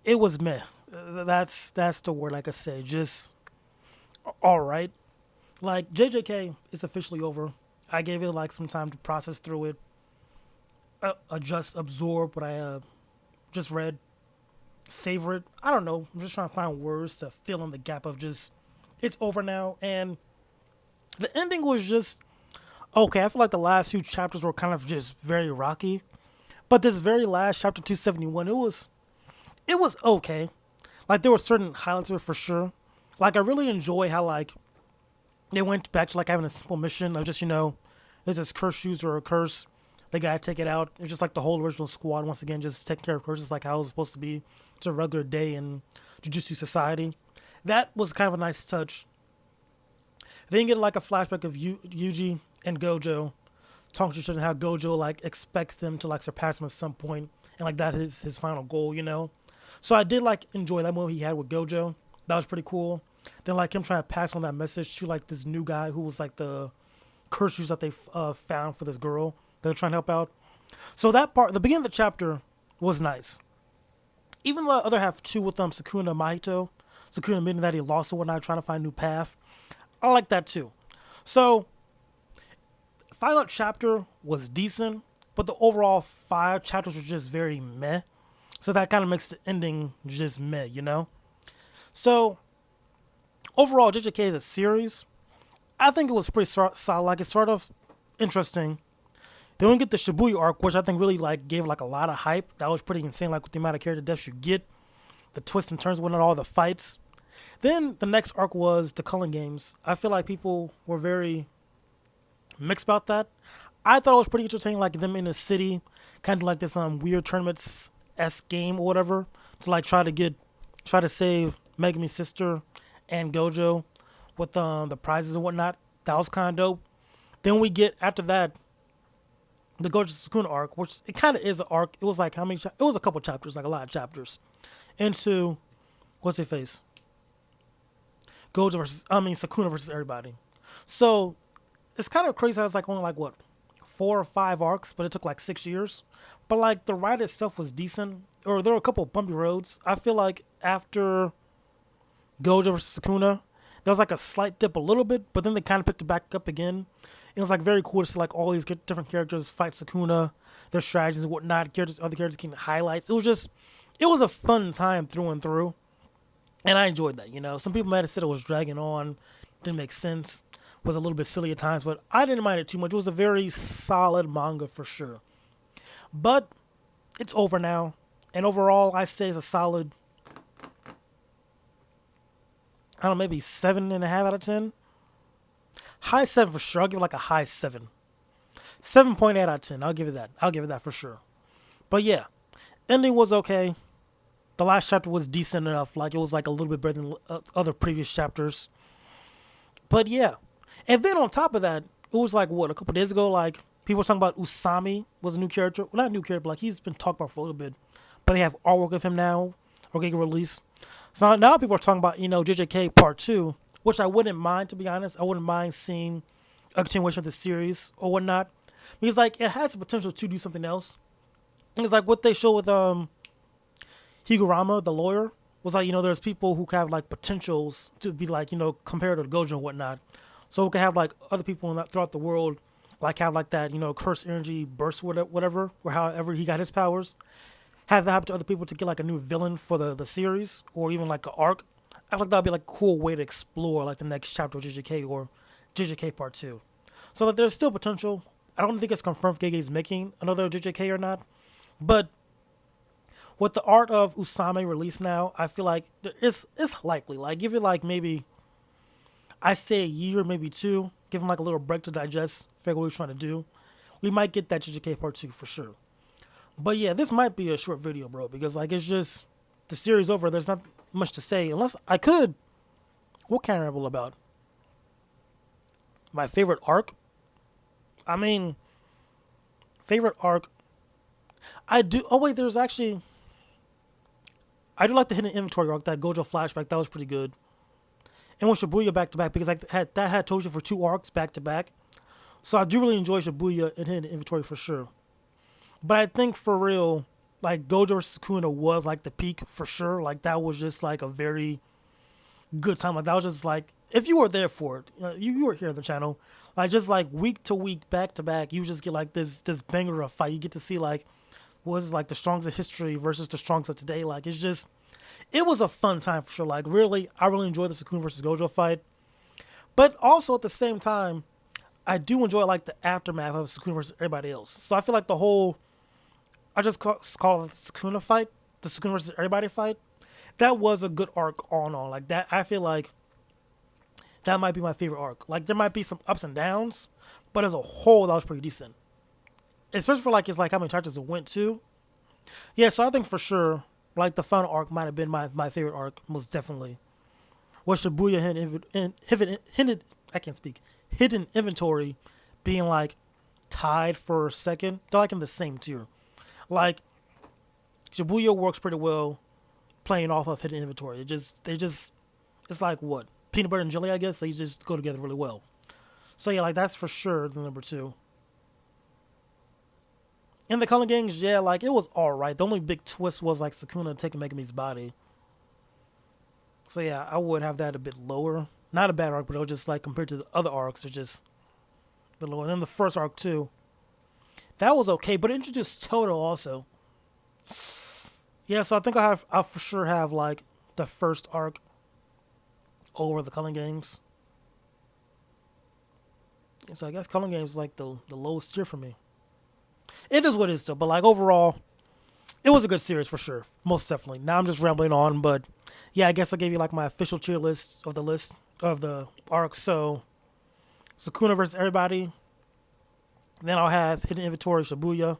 It was meh. That's the word I could say. Just all right. Like JJK is officially over. I gave it like some time to process through it, adjust, absorb what I just read, savor it. I don't know. I'm just trying to find words to fill in the gap of just it's over now. And the ending was just okay. I feel like the last few chapters were kind of just very rocky, but this very last chapter 271, it was okay. Like there were certain highlights of it for sure. Like I really enjoy how like they went back to like having a simple mission of just there's this curse user or a curse. They gotta take it out. It's just like the whole original squad once again, just taking care of curses like how it was supposed to be. It's a regular day in Jujustu society. That was kind of a nice touch. Then you get like a flashback of Yuji and Gojo talking to each other and how Gojo like expects them to like surpass him at some point, and like that is his final goal. So I did like enjoy that moment he had with Gojo. That was pretty cool. Then like him trying to pass on that message to like this new guy who was like the curse that they found for this girl that they're trying to help out. So that part, the beginning of the chapter was nice. Even the other half too with Sukuna Mahito, Sukuna admitting that he lost or whatnot, trying to find a new path. I like that too. So final chapter was decent, but the overall 5 chapters were just very meh. So that kind of makes the ending just meh. So overall, JJK as a series, I think it was pretty solid. Like it's sort of interesting. Then we get the Shibuya arc, which I think really like gave like a lot of hype. That was pretty insane, like with the amount of character deaths you get, the twists and turns, whatnot, all the fights. Then the next arc was the Culling Games. I feel like people were very mixed about that. I thought it was pretty interesting, like them in the city, kind of like this weird tournaments game or whatever, to like try to save Megami's sister and Gojo with the prizes and whatnot. That was kind of dope. Then we get after that the Gojo Sukuna arc, which it kind of is an arc. It was like how many? It was a couple chapters, like a lot of chapters, into what's his face? Gojo versus Sukuna versus everybody. So it's kind of crazy how it's like only like what 4 or 5 arcs, but it took like 6 years. But like the ride itself was decent, or there were a couple of bumpy roads. I feel like after Gojo versus Sukuna, there was like a slight dip a little bit, but then they kind of picked it back up again. It was like very cool to see like all these different characters fight Sukuna, their strategies and whatnot. Other characters getting highlights. It was a fun time through and through, and I enjoyed that. Some people might have said it was dragging on, didn't make sense, was a little bit silly at times, but I didn't mind it too much. It was a very solid manga for sure. But it's over now, and overall, I say it's a solid. I don't know, maybe 7.5 out of 10. High 7 for sure. I'll give it like a high 7. 7.8 out of 10. I'll give it that. I'll give it that for sure. But yeah, ending was okay. The last chapter was decent enough. Like it was like a little bit better than other previous chapters. But yeah, and then on top of that, it was like what a couple days ago. Like people were talking about Usami was a new character. Well, not a new character, but like he's been talked about for a little bit. But they have artwork of him now, or getting released. So now people are talking about JJK Part 2, which I wouldn't mind, to be honest. I wouldn't mind seeing a continuation of the series or whatnot, because like it has the potential to do something else. And it's like what they show with Higurama, the lawyer, was like there's people who have like potentials to be like compared to Gojo and whatnot. So we could have like other people throughout the world like have like that curse energy burst whatever or however he got his powers. Have that happen to other people to get like a new villain for the series or even like an arc. I feel like that'd be like a cool way to explore like the next chapter of JJK or JJK Part 2. So that there's still potential. I don't think it's confirmed if Gege's making another JJK or not. But with the art of Usame released now, I feel like it's likely. Like give it like maybe I say a year, maybe 2. Give him like a little break to digest, figure what he's trying to do. We might get that JJK Part 2 for sure. But yeah, this might be a short video, bro, because like it's just the series over. There's not much to say unless I could. What can I ramble about? My favorite arc. I mean, favorite arc. I do. Oh wait, there's actually. I do like the hidden inventory arc. That Gojo flashback that was pretty good. And with Shibuya back to back because that had Toji for 2 arcs back to back. So I do really enjoy Shibuya and hidden inventory for sure. But I think for real, like Gojo versus Sukuna was like the peak for sure. Like that was just like a very good time. Like that was just like if you were there for it, you were here on the channel. Like just like week to week, back to back, you just get like this banger of fight. You get to see like was like the strongest of history versus the strongest of today. Like it's just it was a fun time for sure. Like really, I really enjoyed the Sukuna versus Gojo fight. But also at the same time, I do enjoy like the aftermath of Sukuna versus everybody else. So I feel like the whole I just call it the Sukuna fight, the Sukuna versus everybody fight. That was a good arc all in all. Like that, I feel like that might be my favorite arc. Like there might be some ups and downs, but as a whole, that was pretty decent. Especially for like it's like how many chapters it went to. Yeah, so I think for sure, like the final arc might have been my favorite arc, most definitely. What Shibuya hidden inventory being like tied for second. They're like in the same tier. Like Shibuya works pretty well playing off of hidden inventory. It's like what? Peanut butter and jelly, I guess. They just go together really well. So yeah, like that's for sure the number 2. In the Culling Gangs, yeah, like it was alright. The only big twist was like Sukuna taking Megumi's body. So yeah, I would have that a bit lower. Not a bad arc, but it was just like compared to the other arcs, it's just a bit lower. And then the first arc too. That was okay, but it introduced Toto also. Yeah, so I think I'll for sure have like the first arc over the Culling Games. So I guess Culling Games is like the lowest tier for me. It is what it is still, but like overall, it was a good series for sure, most definitely. Now I'm just rambling on, but yeah, I guess I gave you like my official tier list of the arcs. So Sukuna versus everybody. Then I'll have Hidden Inventory Shibuya,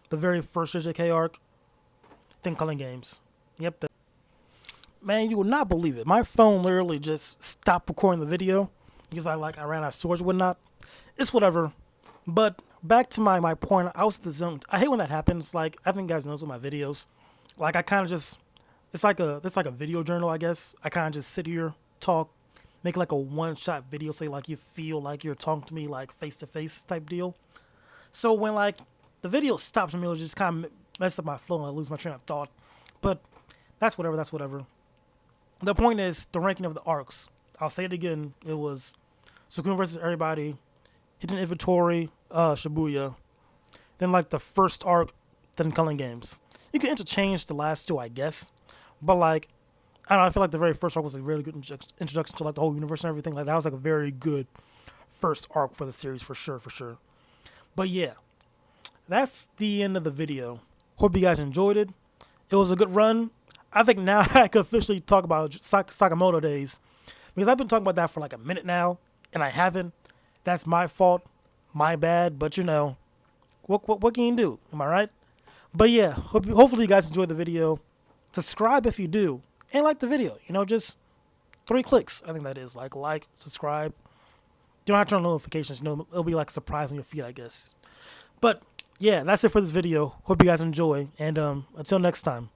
the very first JJK arc. Then Culling Games. Yep. Man, you will not believe it. My phone literally just stopped recording the video because I ran out of storage and whatnot. It's whatever. But back to my point, I was the zone. I hate when that happens. Like I think you guys knows with my videos. Like I kind of just it's like a video journal, I guess. I kind of just sit here, talk, make like a one-shot video, say like you feel like you're talking to me like face-to-face type deal. So when like the video stops me, it'll just kind of mess up my flow and I lose my train of thought. But that's whatever. The point is the ranking of the arcs. I'll say it again. It was Sukuna versus everybody, Hidden Inventory, Shibuya, then like the first arc, then Culling Games. You can interchange the last two, I guess, but like I don't know. I feel like the very first arc was a really good introduction to like the whole universe and everything. Like that was like a very good first arc for the series for sure. But yeah, that's the end of the video. Hope you guys enjoyed it. It was a good run. I think now I can officially talk about Sakamoto days because I've been talking about that for like a minute now and I haven't. That's my fault, my bad. But you know, what can you do? Am I right? But yeah, hopefully you guys enjoyed the video. Subscribe if you do, and like the video. You know, just 3 clicks. I think that is like, subscribe. You don't have to turn on notifications. You know, it'll be like a surprise on your feed, I guess. But yeah, that's it for this video. Hope you guys enjoy, and until next time.